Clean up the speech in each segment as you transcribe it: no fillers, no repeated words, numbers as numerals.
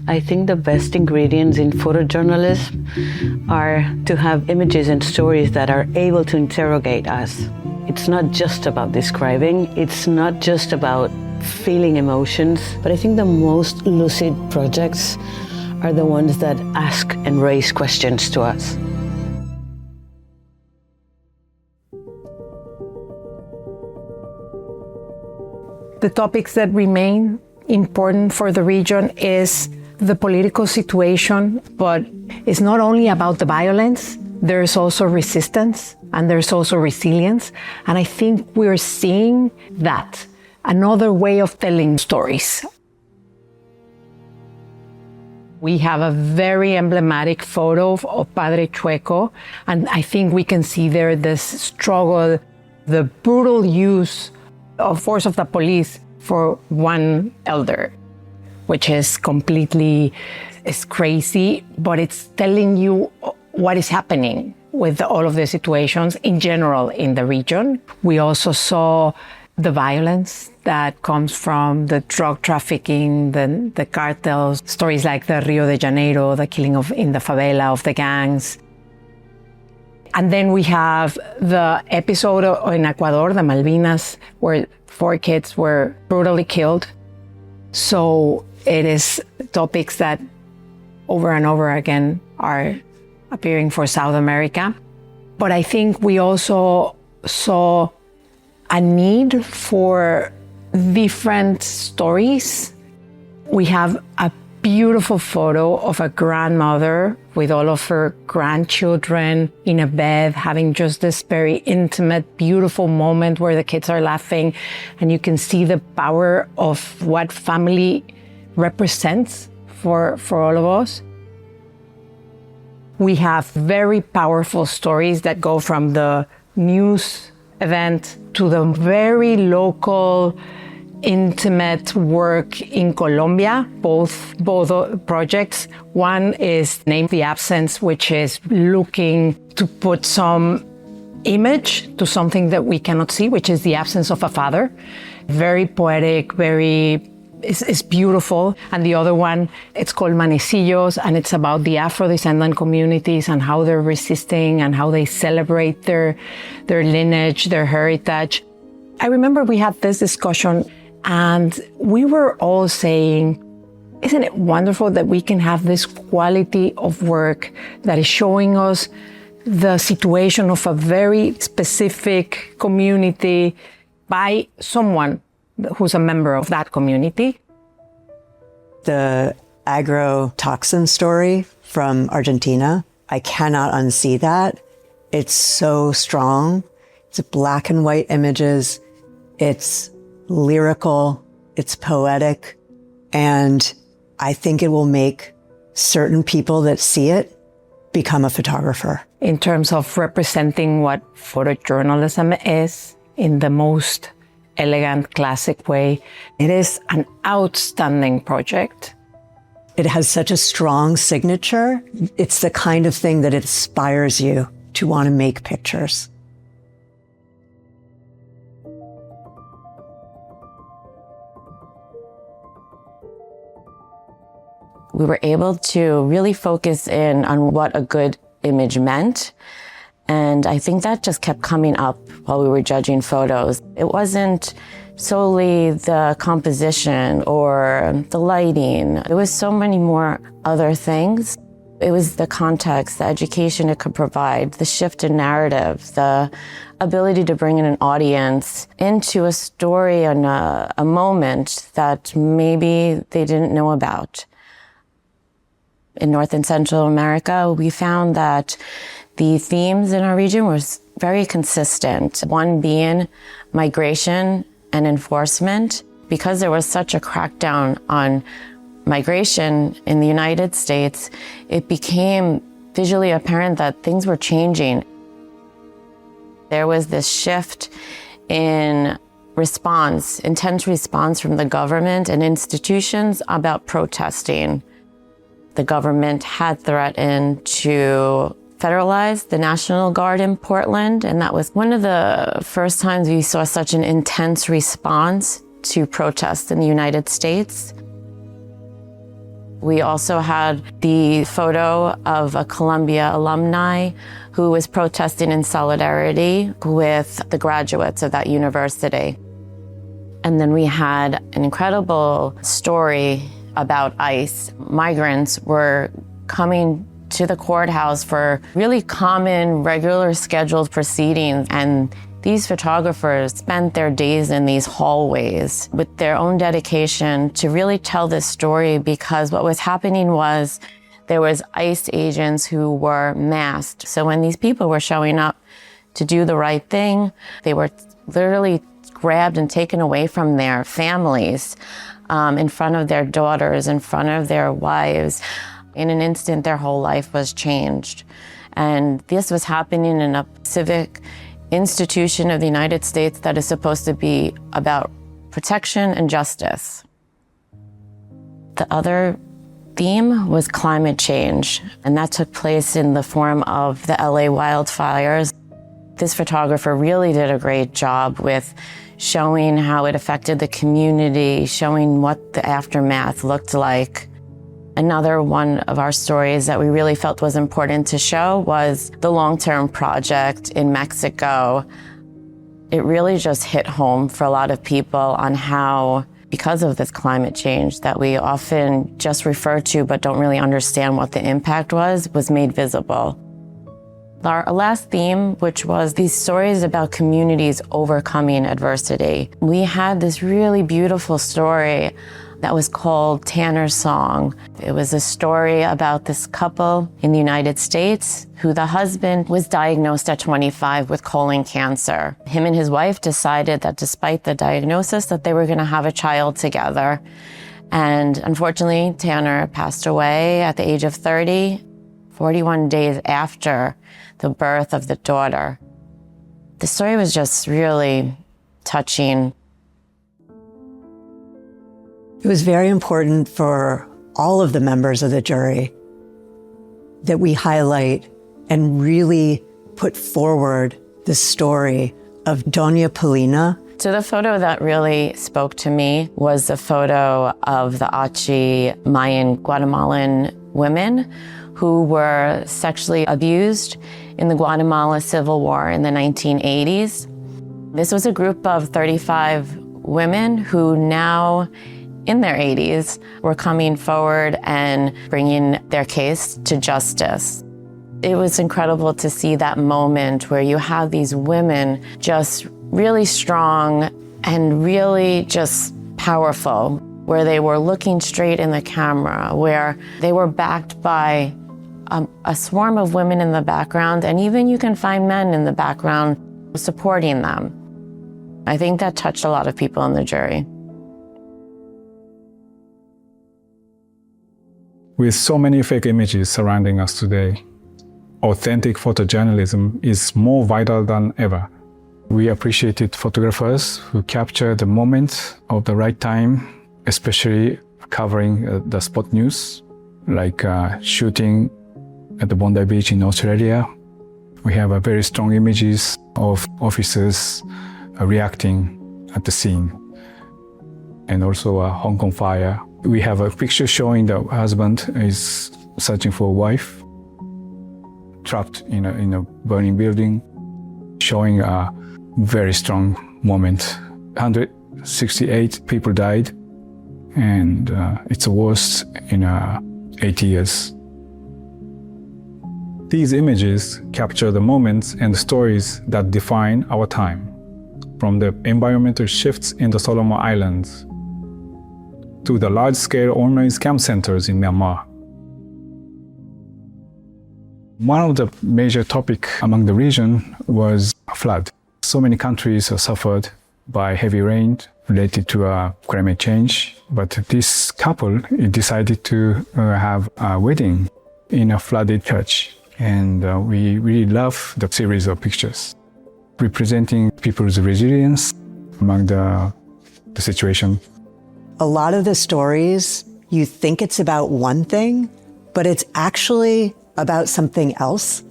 I think the best ingredients in photojournalism are to have images and stories that are able to interrogate us. It's not just about describing, it's not just about feeling emotions, but I think the most lucid projects are the ones that ask and raise questions to us. The topics that remain important for the region is the political situation, but it's not only about the violence, there's also resistance and there's also resilience. And I think we're seeing that, another way of telling stories. We have a very emblematic photo of Padre Chueco, and I think we can see there this struggle, the brutal use of force of the police for one elder, which is crazy, but it's telling you what is happening with all of the situations in general in the region. We also saw the violence that comes from the drug trafficking, the cartels, stories like the Rio de Janeiro, the killing in the favela of the gangs. And then we have the episode in Ecuador, the Malvinas, where 4 kids were brutally killed. So it is topics that over and over again are appearing for South America. But I think we also saw a need for different stories. We have a beautiful photo of a grandmother with all of her grandchildren in a bed, having just this very intimate, beautiful moment where the kids are laughing, and you can see the power of what family represents for all of us. We have very powerful stories that go from the news event to the very local, intimate work in Colombia, both projects. One is named The Absence, which is looking to put some image to something that we cannot see, which is the absence of a father. Very poetic, it's beautiful. And the other one, it's called Manecillos, and it's about the Afro-descendant communities and how they're resisting and how they celebrate their lineage, their heritage. I remember we had this discussion and we were all saying, isn't it wonderful that we can have this quality of work that is showing us the situation of a very specific community by someone who's a member of that community? The agrotoxin story from Argentina, I cannot unsee that. It's so strong. It's black and white images. It's lyrical, it's poetic, and I think it will make certain people that see it become a photographer. In terms of representing what photojournalism is in the most elegant, classic way, it is an outstanding project. It has such a strong signature. It's the kind of thing that inspires you to want to make pictures. We were able to really focus in on what a good image meant. And I think that just kept coming up while we were judging photos. It wasn't solely the composition or the lighting. There was so many more other things. It was the context, the education it could provide, the shift in narrative, the ability to bring in an audience into a story and a moment that maybe they didn't know about. In North and Central America, we found that the themes in our region were very consistent. One being migration and enforcement. Because there was such a crackdown on migration in the United States, it became visually apparent that things were changing. There was this shift in response, intense response from the government and institutions about protesting. The government had threatened to federalize the National Guard in Portland, and that was one of the first times we saw such an intense response to protests in the United States. We also had the photo of a Columbia alumni who was protesting in solidarity with the graduates of that university. And then we had an incredible story about ICE. Migrants were coming to the courthouse for really common, regular scheduled proceedings, and these photographers spent their days in these hallways with their own dedication to really tell this story, because what was happening was there was ICE agents who were masked. So when these people were showing up to do the right thing, they were literally grabbed and taken away from their families, in front of their daughters, in front of their wives. In an instant, their whole life was changed. And this was happening in a civic institution of the United States that is supposed to be about protection and justice. The other theme was climate change, and that took place in the form of the LA wildfires. This photographer really did a great job with showing how it affected the community, showing what the aftermath looked like. Another one of our stories that we really felt was important to show was the long-term project in Mexico. It really just hit home for a lot of people on how, because of this climate change that we often just refer to but don't really understand what the impact was made visible. Our last theme, which was these stories about communities overcoming adversity. We had this really beautiful story that was called Tanner's Song. It was a story about this couple in the United States who the husband was diagnosed at 25 with colon cancer. Him and his wife decided that despite the diagnosis that they were gonna have a child together. And unfortunately, Tanner passed away at the age of 30, 41 days after the birth of the daughter. The story was just really touching. It was very important for all of the members of the jury that we highlight and really put forward the story of Doña Paulina. So the photo that really spoke to me was the photo of the Achi Mayan Guatemalan women who were sexually abused in the Guatemala Civil War in the 1980s. This was a group of 35 women who now, in their 80s, were coming forward and bringing their case to justice. It was incredible to see that moment where you have these women just really strong and really just powerful, where they were looking straight in the camera, where they were backed by a swarm of women in the background, and even you can find men in the background supporting them. I think that touched a lot of people in the jury. With so many fake images surrounding us today, authentic photojournalism is more vital than ever. We appreciated photographers who capture the moment of the right time, especially covering the spot news, like shooting at the Bondi Beach in Australia. We have very strong images of officers reacting at the scene, and also a Hong Kong fire. We have a picture showing the husband is searching for a wife, trapped in a burning building, showing a very strong moment. 168 people died, and it's the worst in 80 years. These images capture the moments and stories that define our time, from the environmental shifts in the Solomon Islands to the large-scale online scam centers in Myanmar. One of the major topics among the region was flood. So many countries suffered by heavy rain related to climate change, but this couple decided to have a wedding in a flooded church. And we really love the series of pictures representing people's resilience among the situation. A lot of the stories, you think it's about one thing, but it's actually about something else.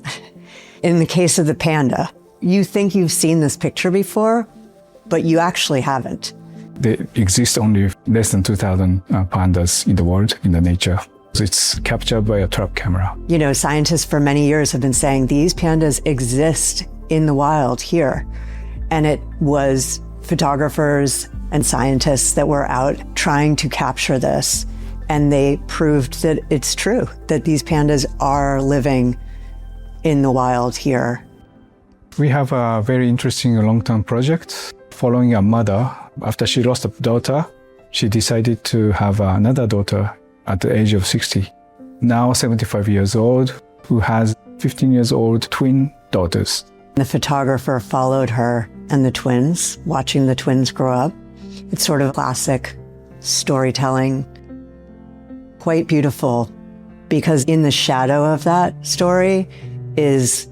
In the case of the panda, you think you've seen this picture before, but you actually haven't. There exist only less than 2,000 pandas in the world, in the nature. It's captured by a trap camera. You know, scientists for many years have been saying these pandas exist in the wild here. And it was photographers and scientists that were out trying to capture this. And they proved that it's true, that these pandas are living in the wild here. We have a very interesting long-term project following a mother. After she lost a daughter, she decided to have another daughter at the age of 60. Now 75 years old, who has 15 years old twin daughters. The photographer followed her and the twins, watching the twins grow up. It's sort of classic storytelling, quite beautiful, because in the shadow of that story is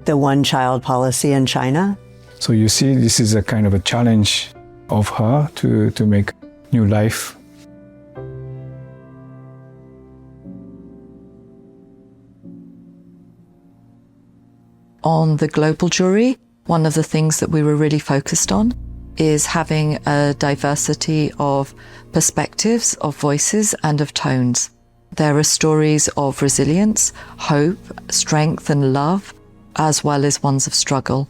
the one-child policy in China. So you see, this is a kind of a challenge of her to make new life. On the global jury, one of the things that we were really focused on is having a diversity of perspectives, of voices, and of tones. There are stories of resilience, hope, strength, and love, as well as ones of struggle.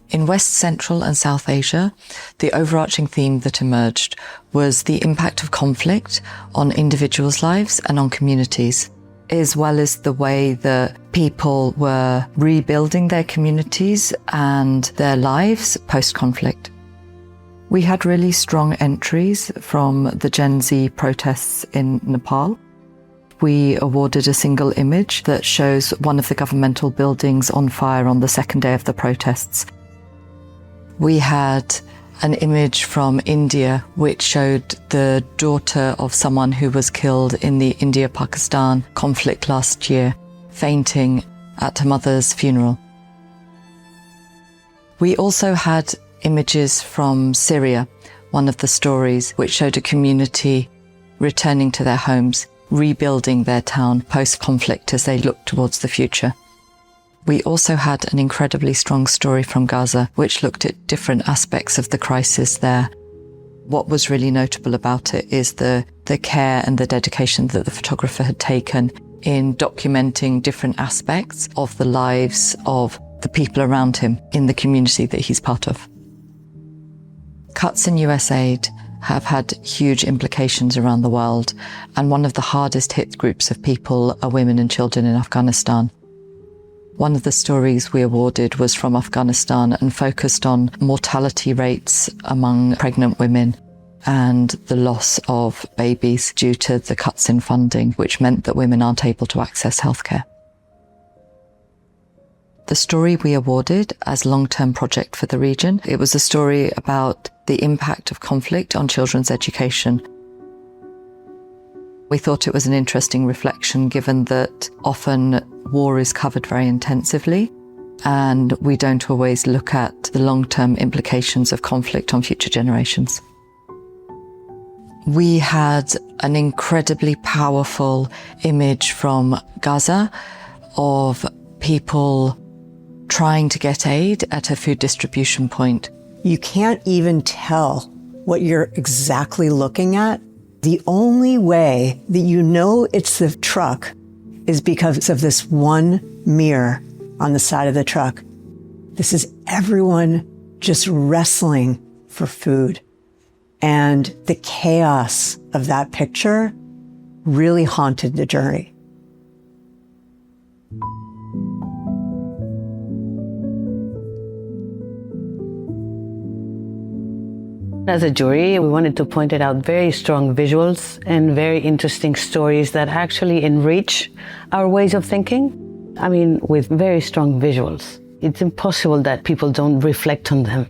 In West, Central, and South Asia, the overarching theme that emerged was the impact of conflict on individuals' lives and on communities, as well as the way that people were rebuilding their communities and their lives post-conflict. We had really strong entries from the Gen Z protests in Nepal. We awarded a single image that shows one of the governmental buildings on fire on the second day of the protests. We had an image from India which showed the daughter of someone who was killed in the India-Pakistan conflict last year, fainting at her mother's funeral. We also had images from Syria, one of the stories, which showed a community returning to their homes, rebuilding their town post-conflict as they looked towards the future. We also had an incredibly strong story from Gaza, which looked at different aspects of the crisis there. What was really notable about it is the care and the dedication that the photographer had taken in documenting different aspects of the lives of the people around him in the community that he's part of. Cuts in US aid have had huge implications around the world, and one of the hardest hit groups of people are women and children in Afghanistan. One of the stories we awarded was from Afghanistan and focused on mortality rates among pregnant women and the loss of babies due to the cuts in funding, which meant that women aren't able to access healthcare. The story we awarded as long-term project for the region, it was a story about the impact of conflict on children's education. We thought it was an interesting reflection, given that often war is covered very intensively and we don't always look at the long-term implications of conflict on future generations. We had an incredibly powerful image from Gaza of people trying to get aid at a food distribution point. You can't even tell what you're exactly looking at. The only way that you know it's the truck is because of this one mirror on the side of the truck. This is everyone just wrestling for food. And the chaos of that picture really haunted the jury. As a jury, we wanted to point out very strong visuals and very interesting stories that actually enrich our ways of thinking. I mean, with very strong visuals. It's impossible that people don't reflect on them.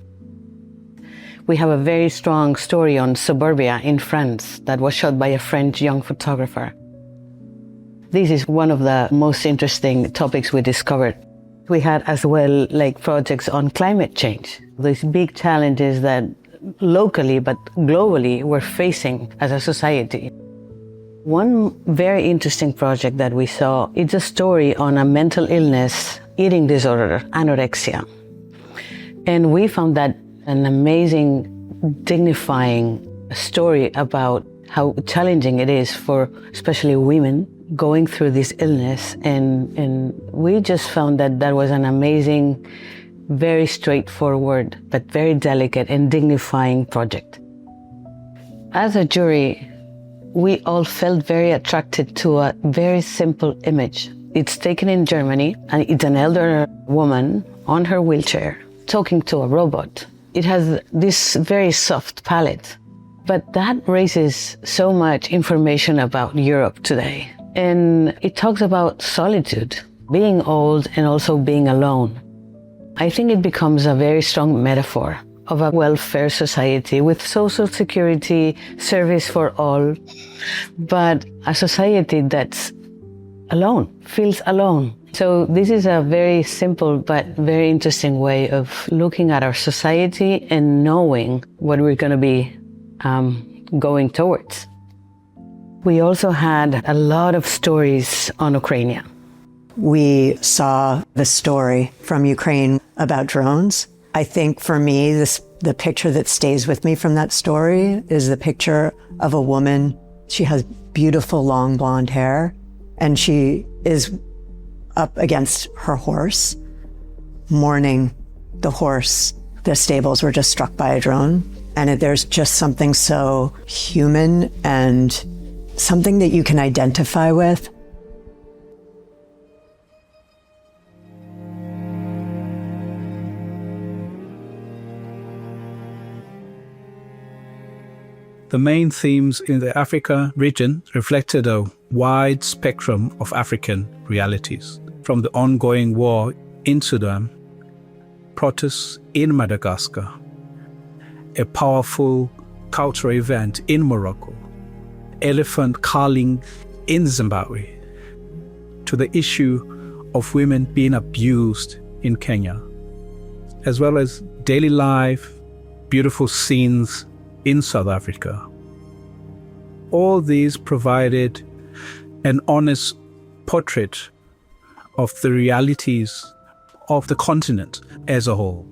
We have a very strong story on suburbia in France that was shot by a French young photographer. This is one of the most interesting topics we discovered. We had as well projects on climate change, these big challenges that locally but globally we're facing as a society. One very interesting project that we saw, it's a story on a mental illness, eating disorder, anorexia. And we found that an amazing, dignifying story about how challenging it is for especially women going through this illness, and we just found that that was an amazing, very straightforward, but very delicate and dignifying project. As a jury, we all felt very attracted to a very simple image. It's taken in Germany, and it's an elder woman on her wheelchair talking to a robot. It has this very soft palette, but that raises so much information about Europe today. And it talks about solitude, being old and also being alone. I think it becomes a very strong metaphor of a welfare society with social security, service for all, but a society that's alone, feels alone. So this is a very simple but very interesting way of looking at our society and knowing what we're going to be going towards. We also had a lot of stories on Oceania. We saw the story from Ukraine about drones. I think for me, the picture that stays with me from that story is the picture of a woman. She has beautiful long blonde hair, and she is up against her horse, mourning the horse. The stables were just struck by a drone. And there's just something so human and something that you can identify with. The main themes in the Africa region reflected a wide spectrum of African realities, from the ongoing war in Sudan, protests in Madagascar, a powerful cultural event in Morocco, elephant culling in Zimbabwe, to the issue of women being abused in Kenya, as well as daily life, beautiful scenes in South Africa. All these provided an honest portrait of the realities of the continent as a whole.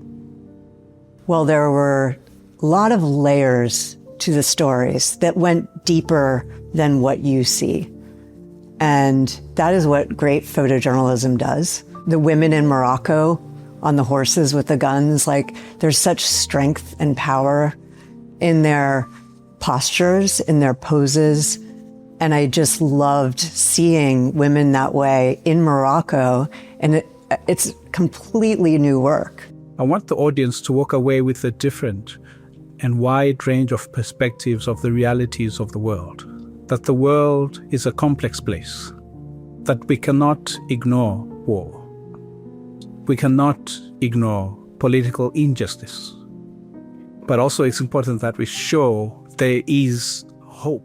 Well, there were a lot of layers to the stories that went deeper than what you see. And that is what great photojournalism does. The women in Morocco on the horses with the guns, like there's such strength and power in their postures, in their poses. And I just loved seeing women that way in Morocco. And it's completely new work. I want the audience to walk away with a different and wide range of perspectives of the realities of the world. That the world is a complex place. That we cannot ignore war. We cannot ignore political injustice. But also it's important that we show there is hope,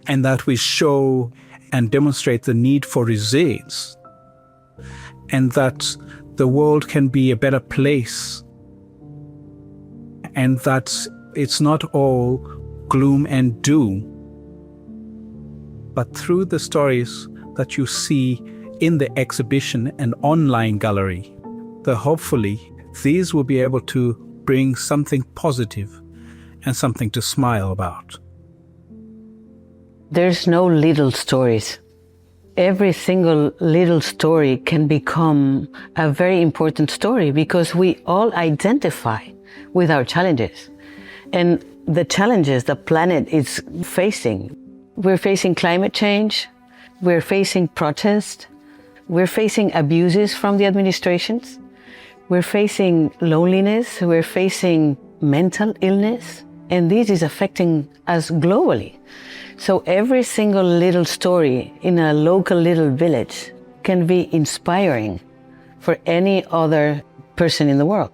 and that we show and demonstrate the need for resilience, and that the world can be a better place, and that it's not all gloom and doom. But through the stories that you see in the exhibition and online gallery, hopefully these will be able to bring something positive and something to smile about. There's no little stories. Every single little story can become a very important story because we all identify with our challenges. And the challenges the planet is facing. We're facing climate change, we're facing protest, we're facing abuses from the administrations, we're facing loneliness, we're facing mental illness, and this is affecting us globally. So every single little story in a local little village can be inspiring for any other person in the world.